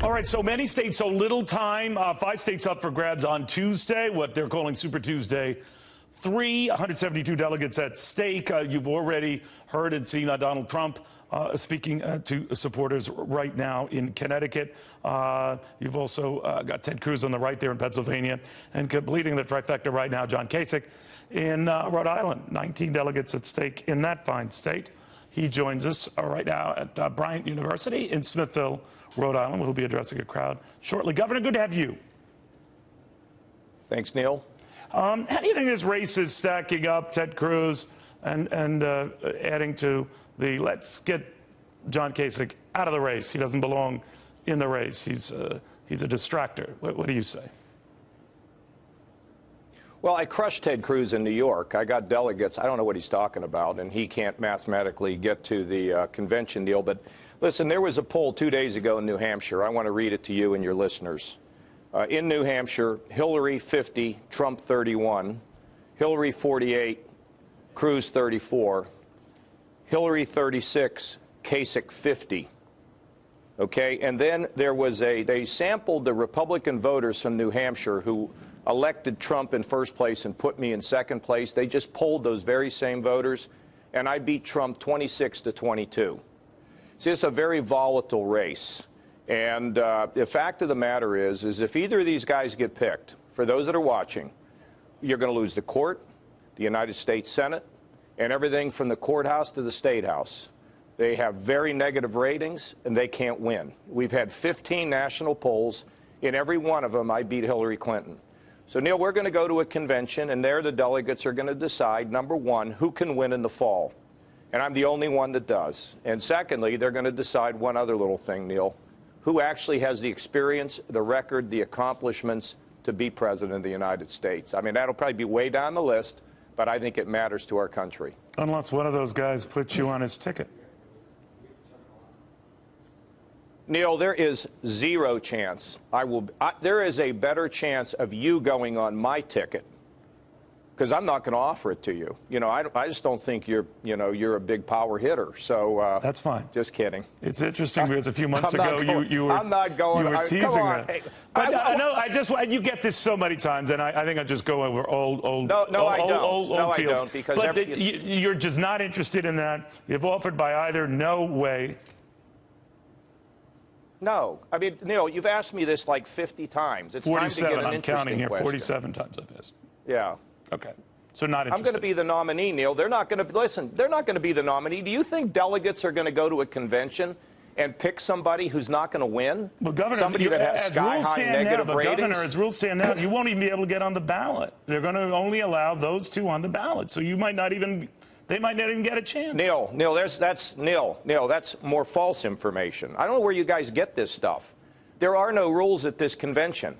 All right, so many states, so little time. 5 states up for grabs on Tuesday, what they're calling Super Tuesday. 172 delegates at stake. You've already heard and seen Donald Trump speaking to supporters right now in Connecticut. You've also got Ted Cruz on the right there in Pennsylvania. And completing the trifecta right now, John Kasich in Rhode Island. 19 delegates at stake in that fine state. He joins us right now at Bryant University in Smithville, Rhode Island, where he'll be addressing a crowd shortly. Governor, good to have you. Thanks, Neil. How do you think this race is stacking up, Ted Cruz, and adding to the let's get John Kasich out of the race? He doesn't belong in the race. He's a distractor. What do you say? Well, I crushed Ted Cruz in New York. I got delegates. I don't know what he's talking about, and he can't mathematically get to the convention deal. But listen, there was a poll 2 days ago in New Hampshire. I want to read it to you and your listeners. In New Hampshire, Hillary 50, Trump 31, Hillary 48, Cruz 34, Hillary 36, Kasich 50. Okay, and then there was they sampled the Republican voters from New Hampshire who elected Trump in first place and put me in second place. They just polled those very same voters, and I beat Trump 26-22. See, it's a very volatile race. And the fact of the matter is if either of these guys get picked, for those that are watching, you're going to lose the court, the United States Senate, and everything from the courthouse to the State House. They have very negative ratings, and they can't win. We've had 15 national polls. In every one of them, I beat Hillary Clinton. So, Neil, we're going to go to a convention, and there the delegates are going to decide, number one, who can win in the fall. And I'm the only one that does. And secondly, they're going to decide one other little thing, Neil. Who actually has the experience, the record, the accomplishments to be president of the United States. I mean, that'll probably be way down the list, but I think it matters to our country. Unless one of those guys puts you on his ticket. Neil, there is zero chance. There is a better chance of you going on my ticket, because I'm not going to offer it to you. You know, I just don't think you're a big power hitter. So that's fine. Just kidding. It's interesting because a few months ago you were I'm not going. You were teasing come on. that. Hey, but I know you get this so many times, and I think I just go over old. No, I don't. I don't because you're just not interested in that. You've offered by either no way. No. I mean, Neil, you've asked me this like 50 times. It's 47, time to get an I'm counting here. question. 47 times I've asked. Yeah. Okay. So not interested. I'm going to be the nominee, Neil. They're not going to listen. They're not going to be the nominee. Do you think delegates are going to go to a convention and pick somebody who's not going to win? Well, Governor, somebody that has sky-high negative ratings. Governor, as rules stand now, you won't even be able to get on the ballot. They're going to only allow those two on the ballot. So you might not even. They might not even get a chance. Neil, that's more false information. I don't know where you guys get this stuff. There are no rules at this convention.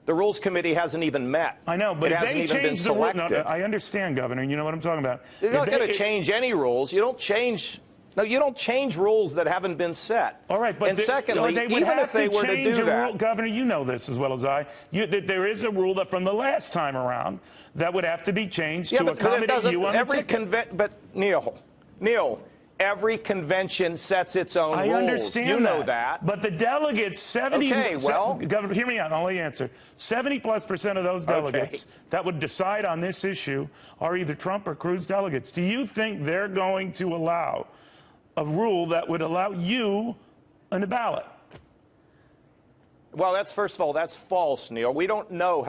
The Rules Committee hasn't even met. I know, but it if hasn't they even change been the rules, selected. I understand, Governor. You know what I'm talking about. They're not going to change any rules. You don't change. No, you don't change rules that haven't been set. All right, but and secondly, even if they were to do that, rule, Governor, you know this as well as I. That there is a rule that from the last time around that would have to be changed to accommodate you on the ticket. But Neil, every convention sets its own rules. I understand you know that. But the delegates, 70. Okay, well, Governor, hear me out. I'll let you answer. 70+% of those delegates that would decide on this issue are either Trump or Cruz delegates. Do you think they're going to allow a rule that would allow you on the ballot? Well, first of all, that's false, Neil. We don't know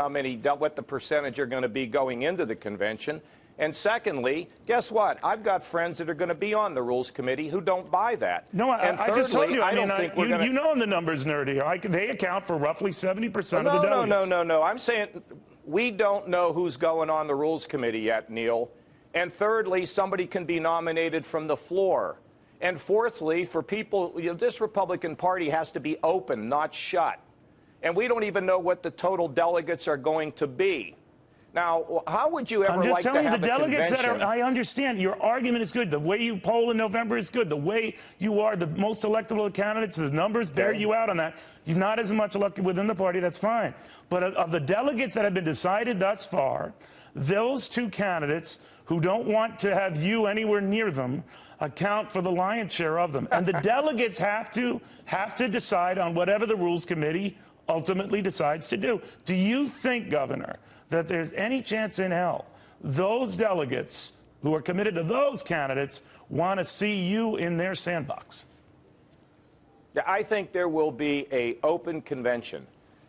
what the percentage are going to be going into the convention. And secondly, guess what? I've got friends that are going to be on the Rules Committee who don't buy that. No, I just told you. You know the numbers, nerdy. They account for roughly 70% of the delegates. No. I'm saying we don't know who's going on the Rules Committee yet, Neil. And thirdly, somebody can be nominated from the floor. And fourthly, for people, this Republican Party has to be open, not shut. And we don't even know what the total delegates are going to be. Now, how would you ever like to have a convention? I'm just telling you, the delegates I understand. Your argument is good. The way you poll in November is good. The way you are the most electable candidates, the numbers bear you out on that. You're not as much elected within the party. That's fine. But of the delegates that have been decided thus far, those two candidates who don't want to have you anywhere near them account for the lion's share of them. And the delegates have to decide on whatever the Rules Committee ultimately decides to do. Do you think, Governor, that there's any chance in hell those delegates who are committed to those candidates want to see you in their sandbox? Yeah, I think there will be an open convention.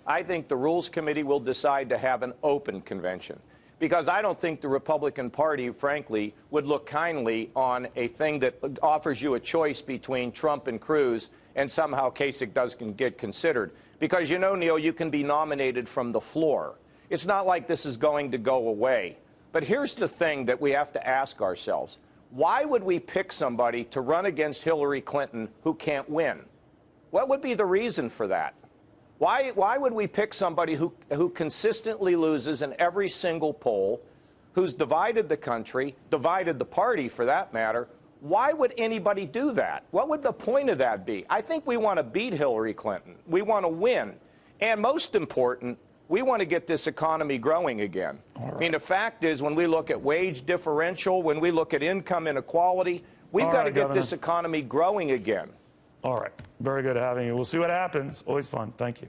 I think the Rules Committee will decide to have an open convention, because I don't think the Republican Party, frankly, would look kindly on a thing that offers you a choice between Trump and Cruz, and somehow Kasich doesn't get considered. Because, you know, Neil, you can be nominated from the floor. It's not like this is going to go away. But here's the thing that we have to ask ourselves. Why would we pick somebody to run against Hillary Clinton who can't win? What would be the reason for that? Why would we pick somebody who consistently loses in every single poll, who's divided the country, divided the party for that matter? Why would anybody do that? What would the point of that be? I think we want to beat Hillary Clinton. We want to win. And most important, we want to get this economy growing again. Right. I mean, the fact is, when we look at wage differential, when we look at income inequality, we've got to get this economy growing again. All right. Very good having you. We'll see what happens. Always fun. Thank you.